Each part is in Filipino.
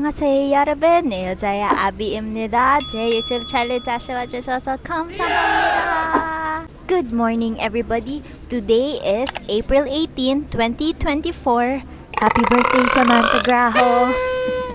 안녕하세요 여러분, 내 여자의 아비입니다. 제 유튜브 채널에 다시 와주셔서 감사합니다. Good morning everybody. Today is April 18, 2024. Happy birthday Samantha Graho.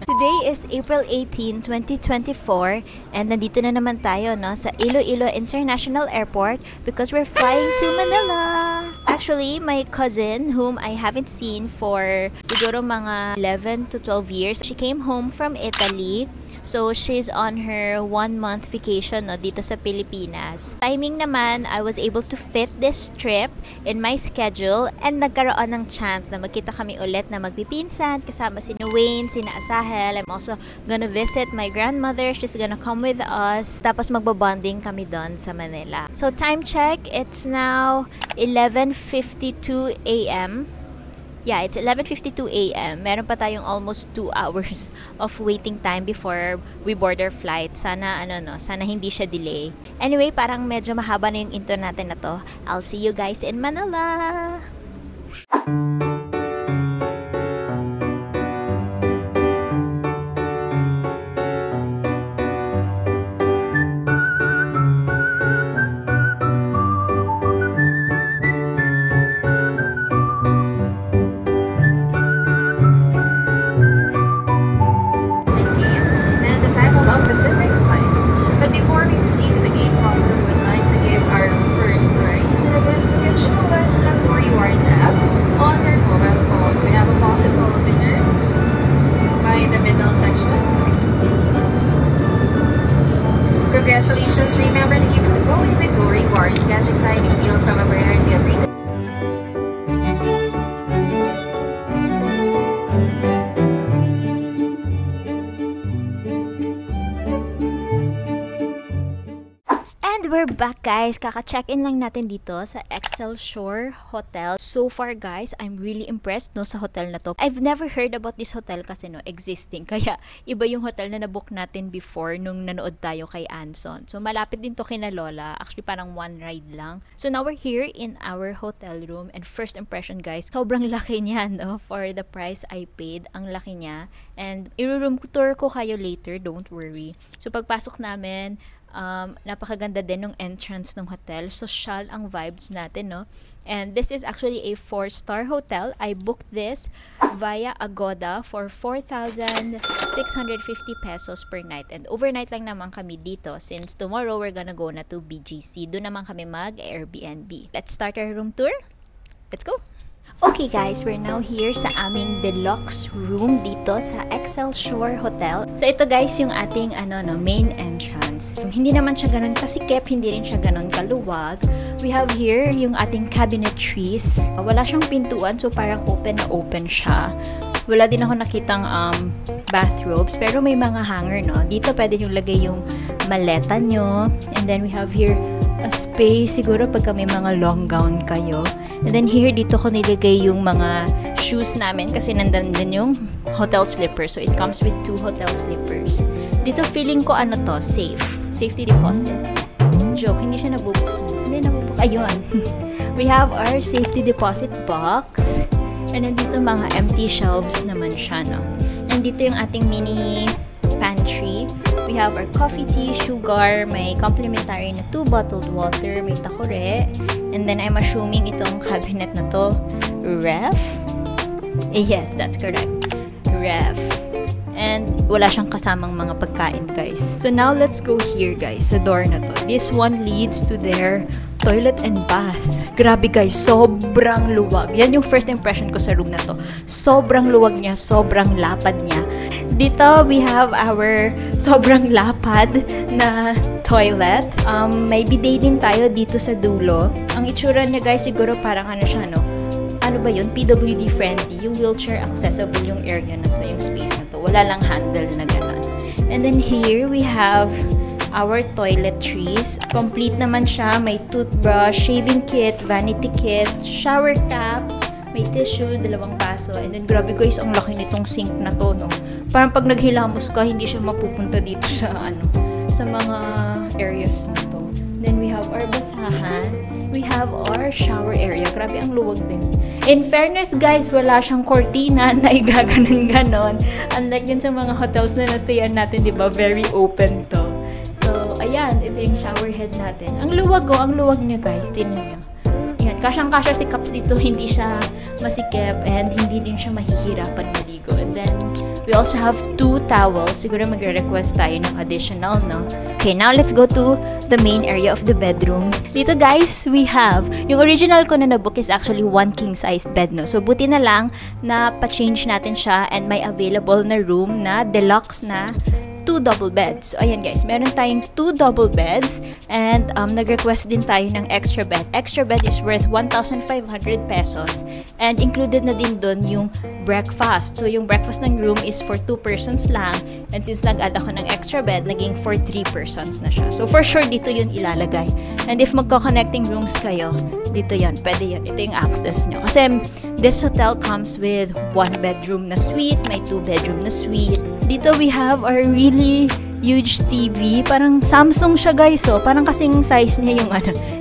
Today is April 18, 2024 and nandito na naman tayo sa Iloilo International Airport because we're flying to Manila. Actually, my cousin whom I haven't seen for siguro mga 11 to 12 years, she came home from Italy. So, she's on her 1-month vacation dito sa Pilipinas. Timing naman, I was able to fit this trip in my schedule and nagkaroon ng chance na magkita kami ulit na magpipinsan kasama si Wayne, si Asahel. I'm also gonna visit my grandmother. She's gonna come with us. Tapos magbabonding kami doon sa Manila. So, time check, it's now 11:52 a.m. Yeah, it's 11:52 a.m. Meron pa tayong almost 2 hours of waiting time before we board our flight. Sana sana hindi siya delay. Anyway, parang medyo mahaba na yung intro natin na to. I'll see you guys in Manila. Before we proceed with the game, we would like to give our first prize to the guests who can show us the Glory Rewards app on their mobile phone. We have a possible winner by the middle section. Congratulations! Remember to keep it going with Glory Rewards. Cash exciting deals from a variety of retail. We're back guys. Kaka-check-in lang natin dito sa Excelsior Hotel. So far guys, I'm really impressed sa hotel na to. I've never heard about this hotel kasi existing. Kaya iba yung hotel na nabook natin before nung nanood tayo kay Anson. So malapit din to kina Lola. Actually parang one ride lang. So now we're here in our hotel room and first impression guys, sobrang laki niya for the price I paid. Ang laki niya. And i-room tour ko kayo later, don't worry. So pagpasok namin, napakaganda din ng entrance ng hotel. Social ang vibes natin, And this is actually a 4-star hotel. I booked this via Agoda for 4,650 pesos per night. And overnight lang naman kami dito since tomorrow we're gonna go na to BGC. Doon naman kami mag-Airbnb. Let's start our room tour. Let's go! Okay guys, we're now here sa aming deluxe room dito sa Excelsior Hotel. So ito guys yung ating main entrance. Hindi naman siya ganun kasikip, hindi rin siya ganun kaluwag. We have here yung ating cabinetries. Wala siyang pintuan so parang open na open siya. Wala din ako nakitang bathrobes pero may mga hanger Dito pwede nyo lagay yung maleta nyo. And then we have here a space siguro pagka may mga long gown kayo. And then here, dito ko nilagay yung mga shoes namin kasi nandan din yung hotel slippers. So, it comes with 2 hotel slippers. Dito, feeling ko safe. Safety deposit. Joke, hindi siya nabubuksan. Hindi nabubuksan. Ayun. We have our safety deposit box. And then dito, mga empty shelves naman siya, And dito yung ating mini pantry. We have our coffee, tea, sugar, may complimentary na 2 bottled water, may takore, and then I'm assuming itong cabinet na to, ref? Yes, that's correct. Ref. And wala siyang kasamang mga pagkain, guys. So now, let's go here, guys, sa door na to. This one leads to their toilet and bath. Grabe, guys, sobrang luwag. Yan yung first impression ko sa room na to. Sobrang luwag niya, sobrang lapad niya. Dito, we have our sobrang lapad na toilet. May bidet din tayo dito sa dulo. Ang itsura niya, guys, siguro parang siya, ano ba yun? PWD friendly. Yung wheelchair accessible yung area na to, yung space na to. Wala lang handle na gano'n. And then here, we have our toiletries. Complete naman siya. May toothbrush, shaving kit, vanity kit, shower cap, may tissue, 2 baso. And then, grabe guys, ang laki nitong sink na to, Parang pag naghilamos ka, hindi siya mapupunta dito sa, sa mga areas na to. Then, we have our basahan. we have our shower area. Grabe, ang luwag din. In fairness, guys, wala siyang cortina na igaganon-ganon. Unlike din sa mga hotels na nastayan natin, di ba? Very open to. So, ayan, ito yung shower head natin. Ang luwag, oh, ang luwag niya, guys. Tingnan niyo. Ayan, kasyang-kasya si Caps dito, hindi siya masikip and hindi din siya mahihirapan maligo. And then, we also have 2 towels. Siguro magre-request tayo ng additional, no? Okay, now let's go to the main area of the bedroom. Dito, guys, we have, yung original ko na nabook is actually 1 king-sized bed, no? So, buti na lang na pa-change natin siya and may available na room na deluxe na 2 double beds. So, ayan guys, meron tayong 2 double beds and nag-request din tayo ng extra bed. Extra bed is worth 1,500 pesos and included na din doon yung breakfast. So, yung breakfast ng room is for 2 persons lang and since nag-add ako ng extra bed, naging for 3 persons na siya. So, for sure, dito yun ilalagay. And if magko-connecting rooms kayo, dito yun. Pwede yun. Ito yung access nyo. Kasi this hotel comes with 1 bedroom na suite, may 2 bedroom na suite. Dito we have our really huge TV. Parang Samsung siya, guys, oh. Parang kasing size niya yung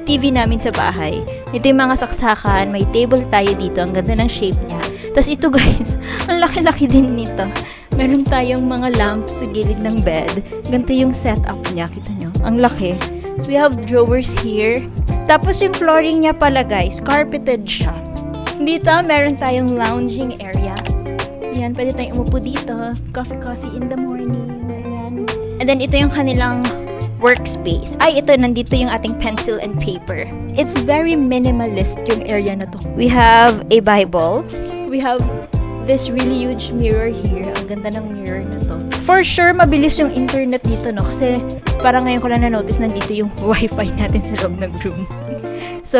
TV namin sa bahay. Ito yung mga saksakan. May table tayo dito. Ang ganda ng shape niya. Tapos ito, guys, ang laki-laki din nito. Meron tayong mga lamps sa gilid ng bed. Ganito yung setup niya. Kita nyo? Ang laki. So we have drawers here. Tapos yung flooring niya pala, guys, carpeted siya. Dito, meron tayong lounging area. Ayan, pwede tayong umupo dito. Coffee in the morning. Ayan. And then, ito yung kanilang workspace. Ay, ito, nandito yung ating pencil and paper. It's very minimalist yung area na to. We have a Bible. We have this really huge mirror here. Ang ganda ng mirror na to. For sure, mabilis yung internet dito, no? Kasi, parang ngayon ko lang na-notice, nandito yung wifi natin sa loob ng room. So,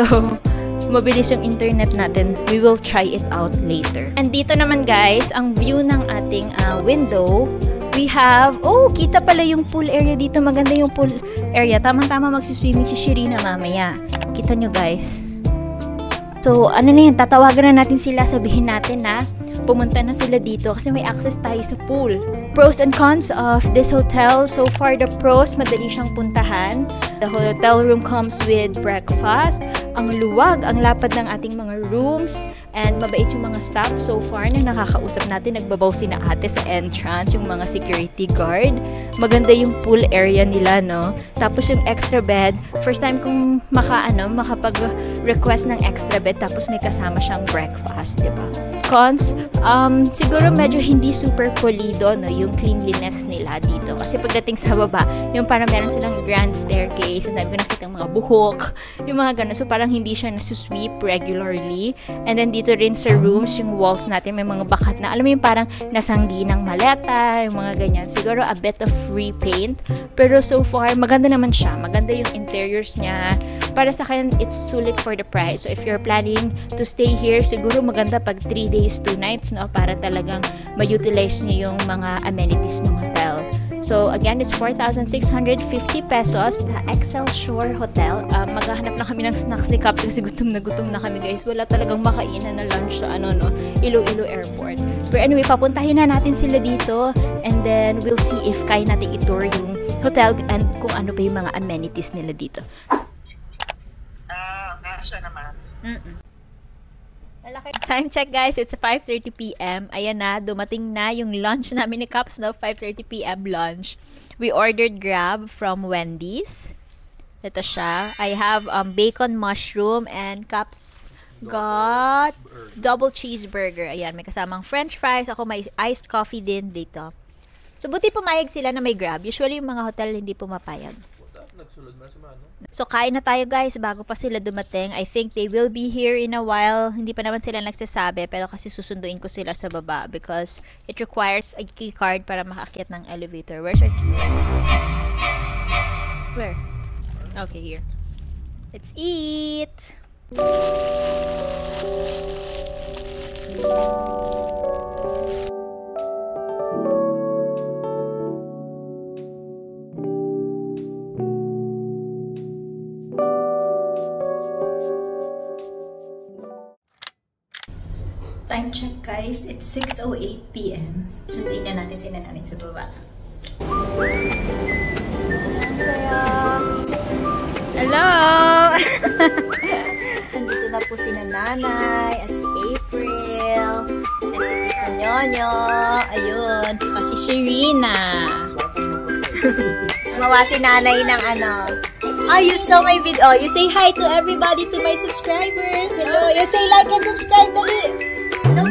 mabilis yung internet natin. We will try it out later. And dito naman, guys, ang view ng ating window, we have, oh, kita pala yung pool area dito. Maganda yung pool area. Tamang-tama magsiswimming si Shirina mamaya. Kita nyo, guys. So, ano na yan, tatawagan na natin sila, sabihin natin na pumunta na sila dito kasi may access tayo sa pool. Pros and cons of this hotel. So far, the pros, madali siyang puntahan. The hotel room comes with breakfast. Ang luwag, ang lapad ng ating mga rooms. And mabait yung mga staff so far na nakakausap natin. Nagbabaw si na ate sa entrance, yung mga security guard. Maganda yung pool area nila, no? Tapos yung extra bed, first time kong makapag-request ng extra bed tapos may kasama siyang breakfast, diba? Cons, siguro medyo hindi super polido, no, yung cleanliness nila dito. Kasi pagdating sa baba, yung parang meron silang grand staircase, ang dami ko nakita mga buhok, yung mga ganun. So parang hindi siya nasusweep regularly. And then dito rin sa rooms, yung walls natin may mga bakat na, alam mo yung parang nasanggi ng maleta, yung mga ganyan. Siguro a bit of free paint. Pero so far, maganda naman siya. Maganda yung interiors niya. Para sa akin, it's sulit for the price. So if you're planning to stay here, siguro maganda pag 3 days, 2 nights, no? Para talagang ma-utilize niyo yung mga amenities ng hotel. So again, it's 4,650 pesos na Excelsior Hotel. Maghahanap na kami ng snacks ni Caps kasi gutom na kami, guys. Wala talagang makainan na lunch sa Iloilo Airport. Pero anyway, papuntahin na natin sila dito and then we'll see if kaya natin i-tour yung hotel and kung ano pa yung mga amenities nila dito. Nasa naman. Time check, guys, it's 5:30 PM. Ayan na, dumating na yung lunch namin ni Caps, no? 5:30 PM lunch. We ordered Grab from Wendy's. Ito siya. I have bacon mushroom and Caps got double cheeseburger. Ayan, may kasamang french fries. Ako may iced coffee din dito. So, buti pumayag sila na may Grab. Usually, yung mga hotel hindi pumapayag. Nagsulod na sa mano. So, kain na tayo, guys, bago pa sila dumating. I think they will be here in a while. Hindi pa naman sila nagsasabi, pero kasi susunduin ko sila sa baba because it requires a key card para makaakyat ng elevator. Where's our key card? Where? Okay, here. Let's eat! Time check, guys. It's 6:08 PM. Sunduin na natin sila namin sa baba. Hello! Nandito na po si Nanay at si April at si Tita Nyonyo. Ayun, tsaka si Sherina. Sumawa si Nanay ng ano. You saw my video. You say hi to everybody, to my subscribers. Hello. You say like and subscribe, dali. No?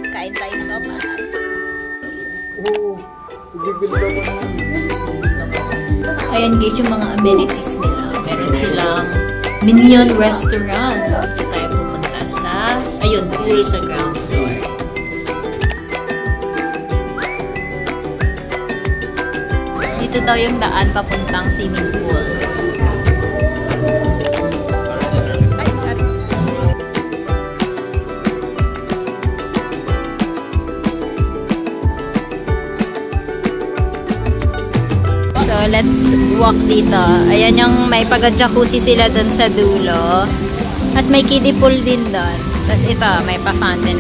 Kain tayo sopas. Ayan guys, yung mga amenities nila. Meron silang Minion Restaurant. Dito tayo pupunta sa, ayun, pool sa ground floor. Dito daw yung daan papuntang swimming pool. So, let's walk dito. Ayan yung may pag-jacuzzi sila dun sa dulo. At may kiddie pool din dun. Tapos ito, may pa-fountain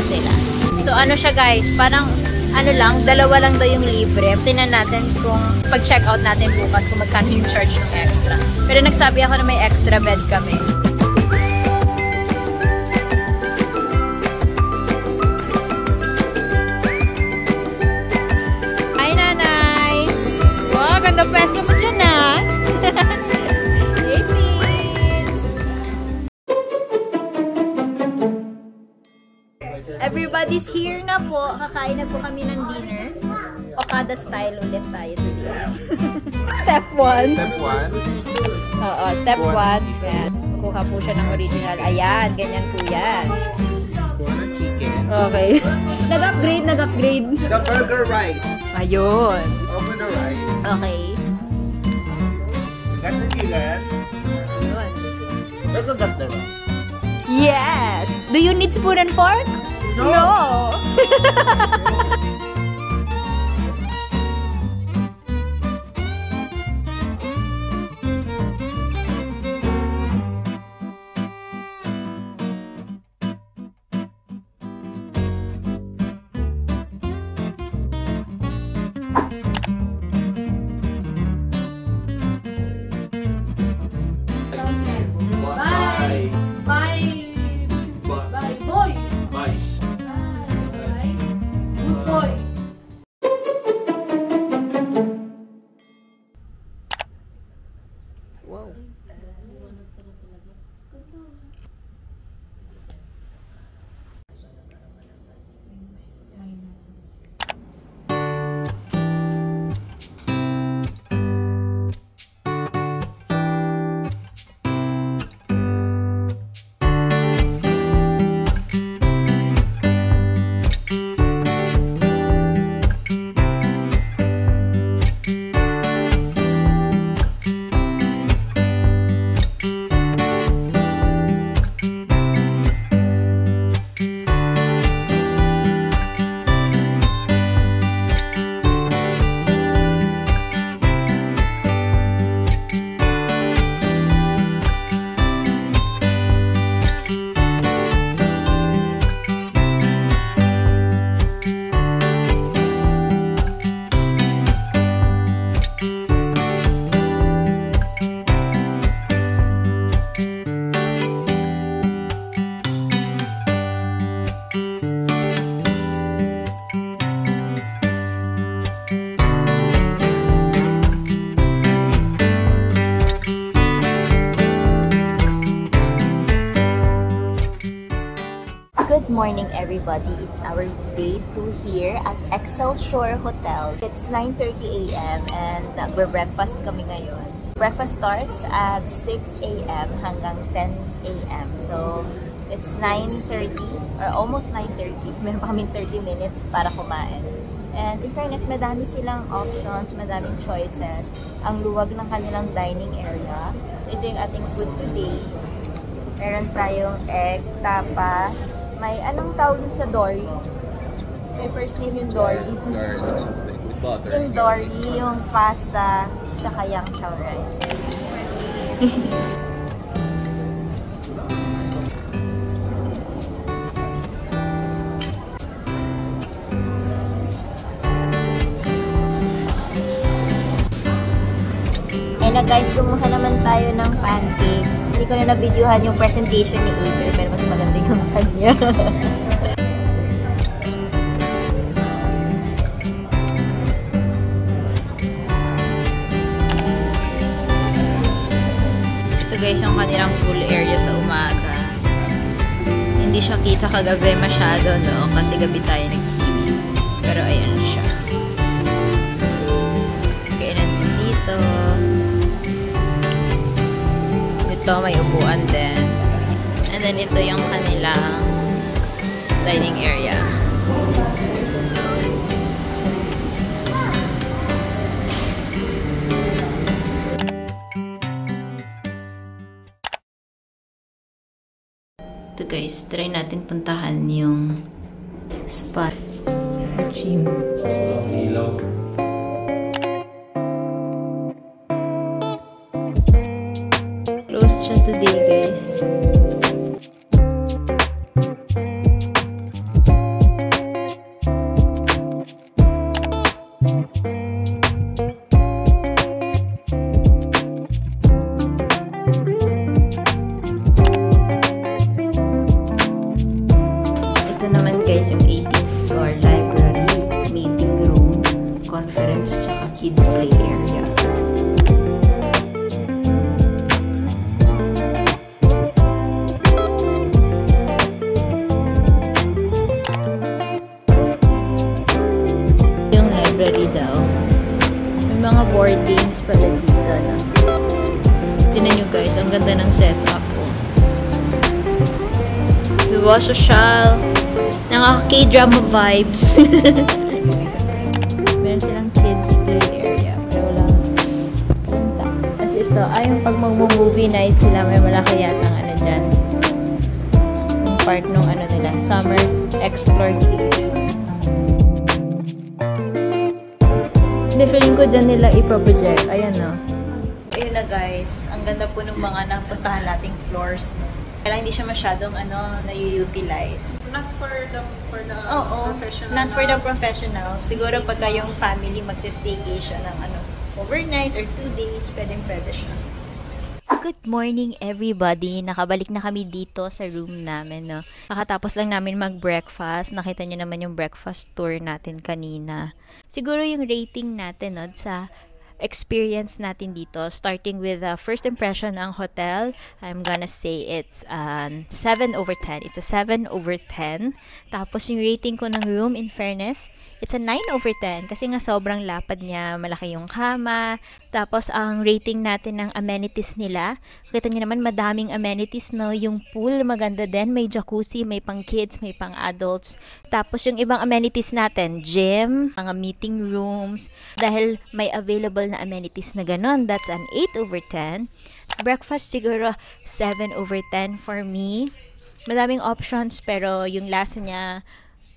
sila. So, ano siya guys? Parang, ano lang, dalawa lang daw yung libre. Tingnan natin kung pag-check out natin bukas kung magkano yung charge ng extra. Pero nagsabi ako na may extra bed kami. Ganda pwesto mo dyan, ha? Everybody's here na po. Kakain na po kami ng dinner. Okada style ulit tayo today. Step 1. Step 1. Oo, step 1. Yan. Kuha po siya ng original. Ayan, ganyan po yan. Kuha ng chicken. Okay. Nag-upgrade. The burger rice. Ayun. Open the rice. Okay. Got the chicken. Ayun. Ito got the rice. Yes! Do you need spoon and fork? No! Good morning everybody, it's our day 2 here at Excel Shore Hotel. It's 9:30 a.m. and we're breakfast kami ngayon. Breakfast starts at 6 a.m. hanggang 10 a.m. So it's 9:30 or almost 9:30. Meron pa kaming 30 minutes para kumain. And in fairness, madami silang options, madaming choices. Ang luwag ng kanilang dining area. Ito yung ating food today. Meron tayong egg, tapa. May anong tawag sa dory? May first name yung dory. Garlic something with butter. Yung dory, yung pasta, tsaka yung chow rice. Ay na guys, kumuha naman tayo ng pancake. Hindi ko na na-videohan yung presentation ni April, pero mas maganda yung kanya. Ito guys, yung kanilang pool area sa umaga. Hindi siya kita kagabi masyado, no? Kasi gabi tayo nag-swimming. Pero ayan siya. Kainan din dito. Ito, may upuan din. And then, ito yung kanilang dining area. Ito guys, try natin puntahan yung spot. Gym. Closed siya today, guys. Ito naman guys, yung 18th floor library, meeting room, conference, tsaka kids play area. Daw. May mga board games pala dito, no? Tingnan nyo guys, ang ganda ng setup, oh. Diba, social. Nakaka-K-drama vibes. Meron silang kids play area. Pero walang punta. Tapos ito, yung pag mag-movie night sila, may malaki yatang ano dyan. Yung part nung ano nila, Summer Explore Kids. Feeling ko dyan nila ipo-project. Ayan na. Ayun na guys. Ang ganda po ng mga napuntahan nating floors. Kaya hindi siya masyadong na-utilize. Not for the professional. Not for the professional. Siguro pagka yung family magsi-staycation ng overnight or 2 days, pwede siya. Good morning everybody! Nakabalik na kami dito sa room namin, no? Nakatapos lang namin mag-breakfast. Nakita nyo naman yung breakfast tour natin kanina. Siguro yung rating natin, no, sa experience natin dito, starting with first impression ng hotel, I'm gonna say it's 7 over 10. It's a 7 over 10. Tapos yung rating ko ng room, in fairness, it's a 9 over 10 kasi nga sobrang lapad niya, malaki yung kama. Tapos ang rating natin ng amenities nila, kita niyo naman madaming amenities, no? Yung pool maganda din, may jacuzzi, may pang kids, may pang adults. Tapos yung ibang amenities natin, gym, mga meeting rooms, dahil may available na amenities na ganon, that's an 8 over 10. Breakfast siguro 7 over 10 for me. Madaming options pero yung lasa niya,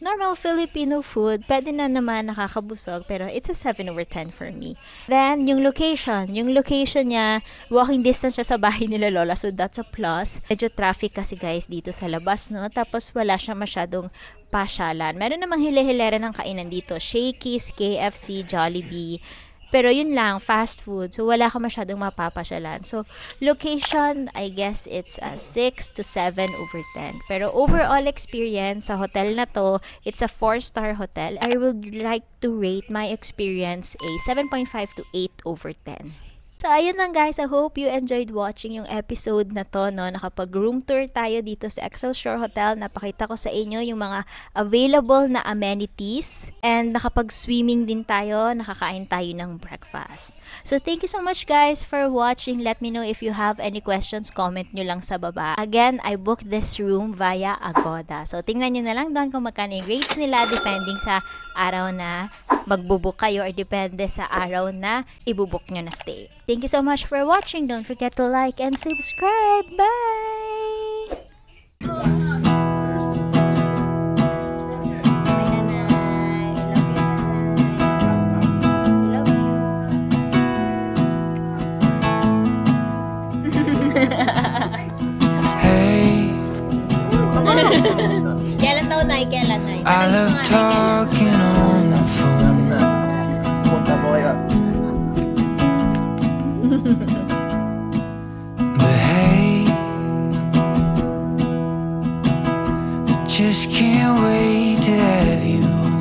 normal Filipino food, pwede na naman, nakakabusog, pero it's a 7 over 10 for me. Then, yung location niya, walking distance siya sa bahay nila Lola, so that's a plus. Medyo traffic kasi guys dito sa labas, no? Tapos wala siya masyadong pasyalan. Meron namang hile-hilera ng kainan dito, Shakey's, KFC, Jollibee. Pero yun lang, fast food. So, wala ka masyadong mapapasyalan. So, location, I guess it's a 6 to 7 over 10. Pero overall experience sa hotel na to, it's a 4-star hotel. I would like to rate my experience a 7.5 to 8 over 10. So, ayun lang guys. I hope you enjoyed watching yung episode na to, no? Nakapag-room tour tayo dito sa Excelsior Hotel. Napakita ko sa inyo yung mga available na amenities. And nakapag-swimming din tayo. Nakakain tayo ng breakfast. So, thank you so much guys for watching. Let me know if you have any questions. Comment nyo lang sa baba. Again, I booked this room via Agoda. So, tingnan nyo na lang doon kung magkano yung rates nila depending sa araw na magbubuk kayo or depende sa araw na ibubuk nyo na stay. Thank you so much for watching. Don't forget to like and subscribe. Bye! Bye, Nanay. I love you, Nanay. Hey, Kailan taon na? Kailan na? I love talking on the phone. Punta mo kaya. just can't wait to have you